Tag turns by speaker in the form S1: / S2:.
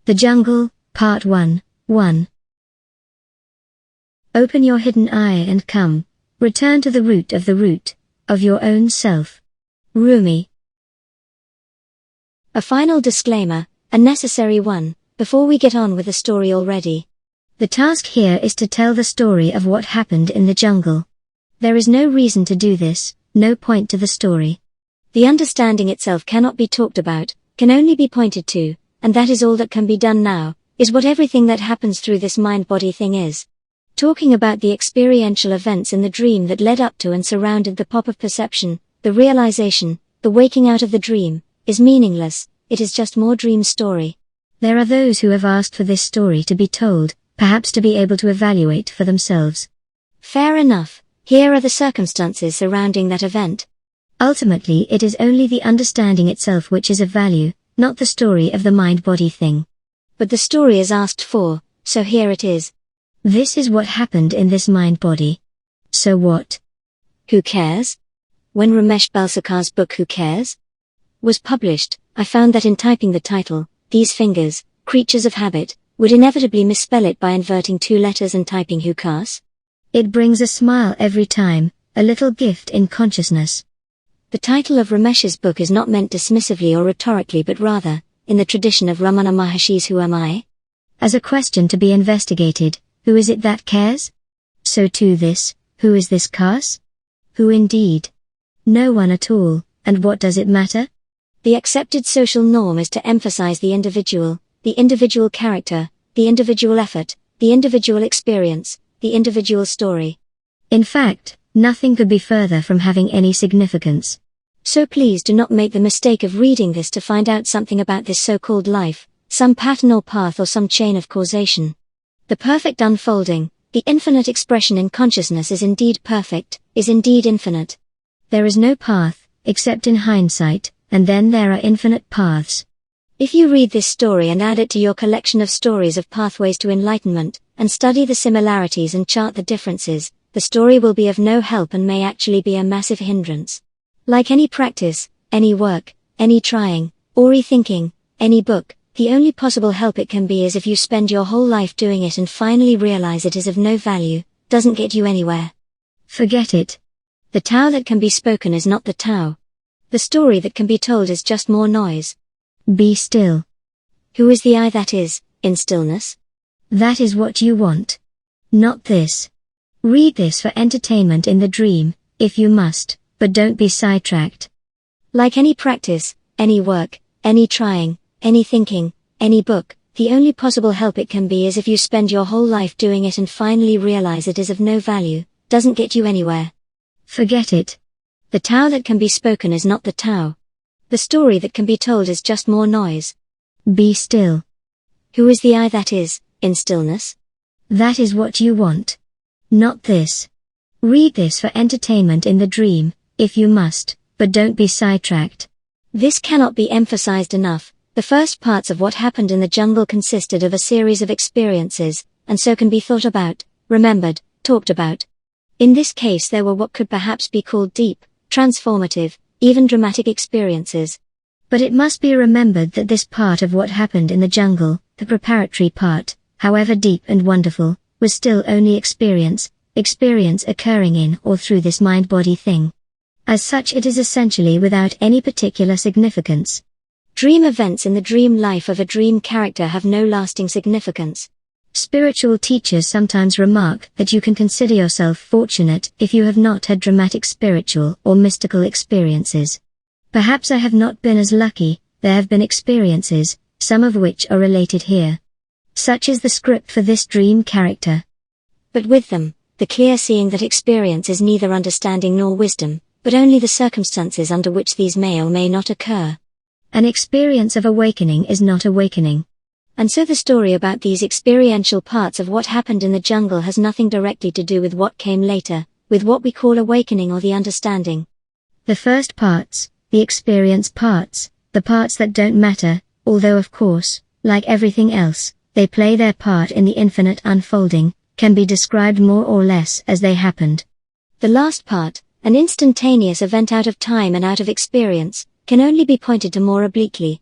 S1: The Jungle, Part 1, 1. Open your hidden eye and come, return to the root of your own self. Rumi. A final disclaimer, a necessary one, before we get on with the story already. The task here is to tell the story of what happened in the jungle. There is no reason to do this, no point to the story. The understanding itself cannot be talked about, can only be pointed to, and that is all that can be done now, is what everything that happens through this mind-body thing is. Talking about the experiential events in the dream that led up to and surrounded the pop of perception, the realization, the waking out of the dream, is meaningless, it is just more dream story. There are those who have asked for this story to be told, perhaps to be able to evaluate for themselves. Fair enough, here are the circumstances surrounding that event. Ultimately it is only the understanding itself which is of value, not the story of the mind-body thing. But the story is asked for, so here it is. This is what happened in this mind-body. So what? Who cares? When Ramesh Balsekar's book Who Cares? Was published, I found that in typing the title, these fingers, creatures of habit, would inevitably misspell it by inverting two letters and typing Who Cares? It brings a smile every time, a little gift in consciousness. The title of Ramesh's book is not meant dismissively or rhetorically but rather, in the tradition of Ramana Maharshi's Who Am I? As a question to be investigated, who is it that cares? So too this, who is this Carse? Who indeed? No one at all, and what does it matter? The accepted social norm is to emphasize the individual character, the individual effort, the individual experience, the individual story. In fact, nothing could be further from having any significance. So please do not make the mistake of reading this to find out something about this so-called life, some pattern or path or some chain of causation. The perfect unfolding, the infinite expression in consciousness is indeed perfect, is indeed infinite. There is no path, except in hindsight, and then there are infinite paths. If you read this story and add it to your collection of stories of pathways to enlightenment, and study the similarities and chart the differences, the story will be of no help and may actually be a massive hindrance. Like any practice, any work, any trying, or rethinking, any book, the only possible help it can be is if you spend your whole life doing it and finally realize it is of no value, doesn't get you anywhere. Forget it. The Tao that can be spoken is not the Tao. The story that can be told is just more noise. Be still. Who is the I that is, in stillness? That is what you want. Not this. Read this for entertainment in the dream, if you must, but don't be sidetracked. Like any practice, any work, any trying, any thinking, any book, the only possible help it can be is if you spend your whole life doing it and finally realize it is of no value, doesn't get you anywhere. Forget it. The Tao that can be spoken is not the Tao. The story that can be told is just more noise. Be still. Who is the I that is, in stillness? That is what you want. Not this. Read this for entertainment in the dream, if you must, but don't be sidetracked. This cannot be emphasized enough. The first parts of what happened in the jungle consisted of a series of experiences, and so can be thought about, remembered, talked about. In this case there were what could perhaps be called deep, transformative, even dramatic experiences. But it must be remembered that this part of what happened in the jungle, the preparatory part, however deep and wonderful, was still only experience occurring in or through this mind-body thing. As such it is essentially without any particular significance. Dream events in the dream life of a dream character have no lasting significance. Spiritual teachers sometimes remark that you can consider yourself fortunate if you have not had dramatic spiritual or mystical experiences. Perhaps I have not been as lucky. There have been experiences, some of which are related here. Such is the script for this dream character. But with them, the clear seeing that experience is neither understanding nor wisdom, but only the circumstances under which these may or may not occur. An experience of awakening is not awakening. And so the story about these experiential parts of what happened in the jungle has nothing directly to do with what came later, with what we call awakening or the understanding. The first parts, the experience parts, the parts that don't matter, although of course, like everything else, they play their part in the infinite unfolding, can be described more or less as they happened. The last part, an instantaneous event out of time and out of experience, can only be pointed to more obliquely,